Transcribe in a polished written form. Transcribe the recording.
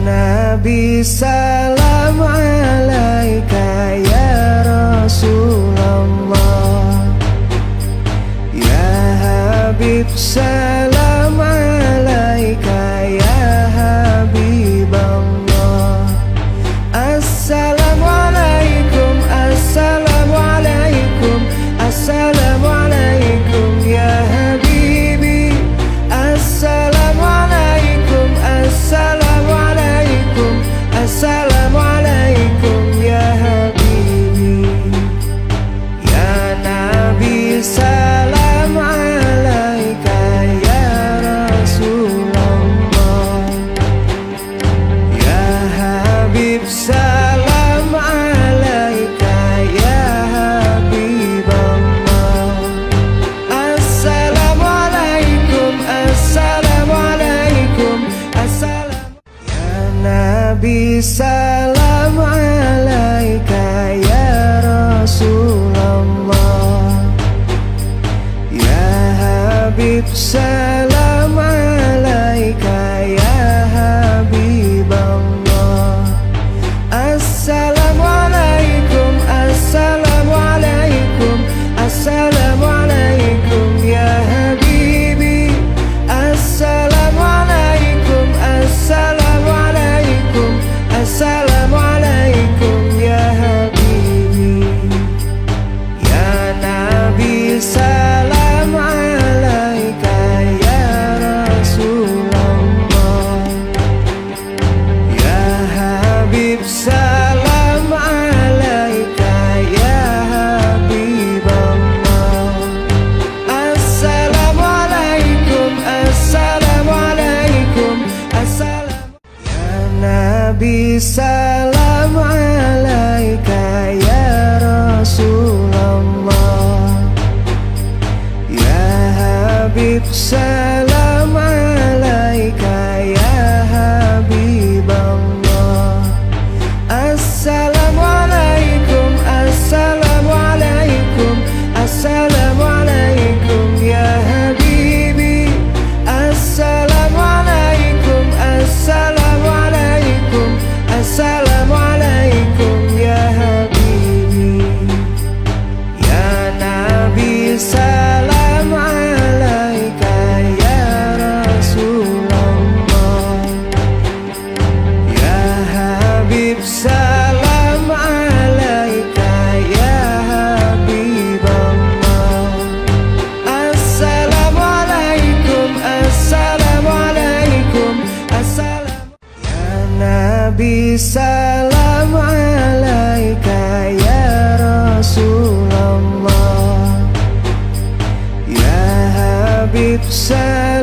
Nabi salam alaika ya Rasulullah, ya Habib salam alaika ya Habiballah. Assalamualaikum, assalamualaikum, assalamualaikum ya Habibi. Assalamualaikum, assalamualaikum, assalamualaikum ya Habibi. Ya Nabi salam alaika ya Rasulullah, ya Habib salam alaika ya Habiballah. Assalamualaikum, assalamualaikum, ya Nabi salam alaika ya Rasulullah, ya Habib salam alaika ya Habiballah. Assalamualaikum, assalamualaikum, assalamualaikum ya Habibi. Assalamualaikum, assalamualaikum, assalamualaikum ya Habibi. Ya Nabi salam alaika ya Rasulullah, ya Habib salam alaika ya Habiballah. Assalamualaikum, assalamualaikum, ya Nabi salam alaika ya Rasulullah, ya Habib salam alaika ya Habiballah. Assalamualaikum, assalamualaikum, assalamualaikum ya Habibi. Assalamualaikum, assalamualaikum, assalamualaikum ya Habibi. Ya Nabi salam alaika ya Rasulullah, ya Habib salam alaika ya Habiballah. Assalamualaikum, assalamualaikum, ya Nabi salam alaika ya Rasulullah, ya Habib salam